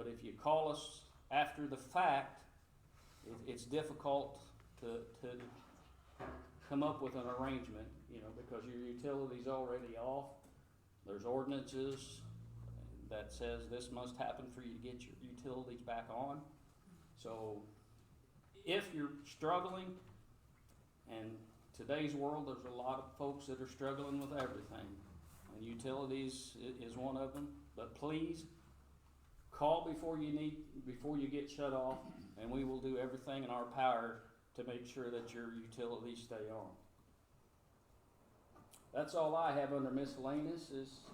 But if you call us after the fact, it's difficult to come up with an arrangement, because your utility's already off. There's ordinances that says this must happen for you to get your utilities back on. So if you're struggling, and today's world, there's a lot of folks that are struggling with everything, and utilities is one of them. But please, call before you get shut off, and we will do everything in our power to make sure that your utilities stay on. That's all I have under miscellaneous.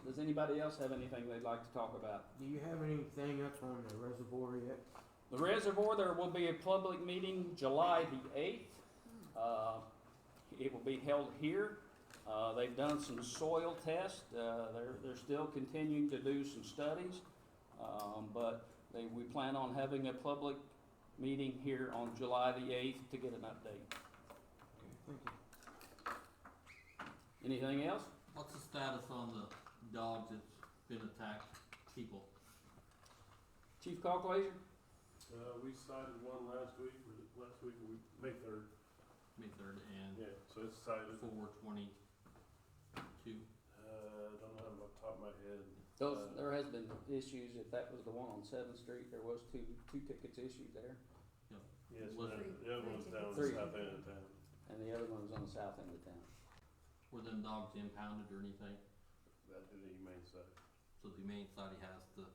Does anybody else have anything they'd like to talk about? Do you have anything else on the reservoir yet? The reservoir, there will be a public meeting July the 8th. It will be held here. They've done some soil tests. They're still continuing to do some studies. But we plan on having a public meeting here on July the 8th to get an update. Okay, thank you. Anything else? What's the status on the dogs that's been attacked people? Chief Cauclaser? We cited one last week, May 3rd. May 3rd and Yeah, so it's cited. 4/22. Don't have them off the top of my head. There has been issues. If that was the one on 7th Street, there was two tickets issued there, Yes, Was and it- the other one's down the Three. south end of town. and the other one was on the south end of town. Were them dogs impounded or anything? That's the humane side. So the humane society has to,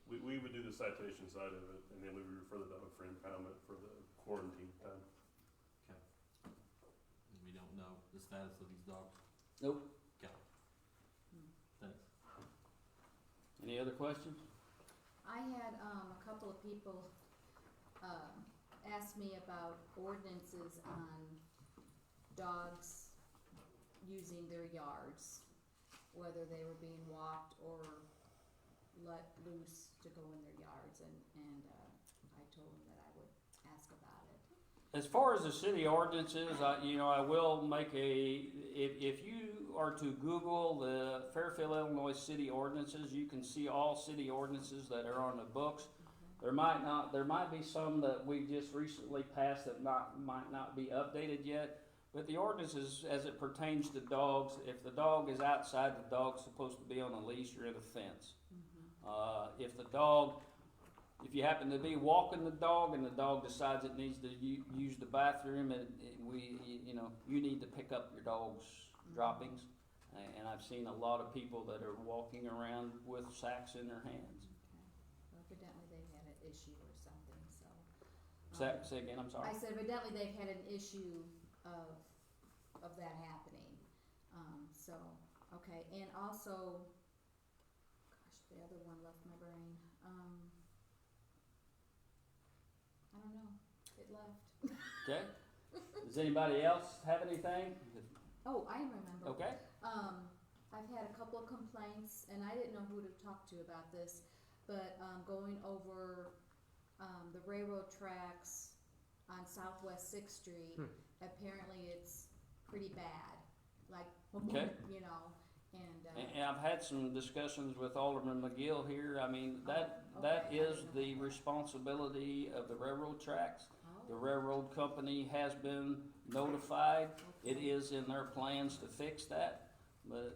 We would do the citation side of it, and then we would refer the dog for impoundment for the quarantine time. we don't know the status of these dogs. Nope. Okay. Thanks. Any other questions? I had a couple of people ask me about ordinances on dogs using their yards, whether they were being walked or let loose to go in their yards, and I told them that I would ask about it. As far as the city ordinances, I will make if you are to Google the Fairfield, Illinois city ordinances, you can see all city ordinances that are on the books. There might be some that we just recently passed that might not be updated yet. But the ordinances, as it pertains to dogs, if the dog is outside, the dog's supposed to be on a leash or in a fence. If you happen to be walking the dog and the dog decides it needs to use the bathroom, you need to pick up your dog's droppings. And I've seen a lot of people that are walking around with sacks in their hands. Okay. Well, evidently they had an issue or something, so. Say again, I'm sorry. I said evidently they've had an issue of that happening. Okay, and also, gosh, the other one left my brain. I don't know, it left. Okay. Does anybody else have anything? Oh, I remember. Okay. I've had a couple of complaints, and I didn't know who to talk to about this, but, going over, the railroad tracks on Southwest Sixth Street, apparently it's pretty bad, like, Okay. and And I've had some discussions with Alderman McGill here. I mean, that okay. is the responsibility of the railroad tracks. The railroad company has been notified. It is in their plans to fix that, but,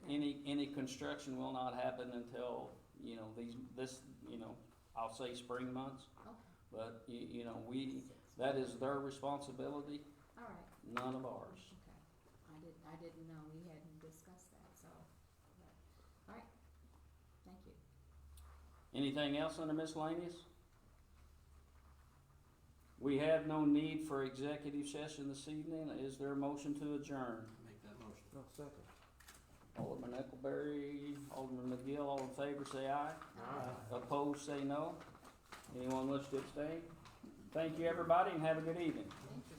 any construction will not happen until, I'll say spring months. Okay. But, that is their responsibility, All right, none of ours. okay. I didn't know we hadn't discussed that, so, all right, thank you. Anything else under miscellaneous? We have no need for executive session this evening. Is there a motion to adjourn? Make that motion. No, second. Alderman Eckleberry, Alderman McGill, all in favor say aye. Aye. Opposed say no. Anyone wish to abstain? Thank you, everybody, and have a good evening. Thank you.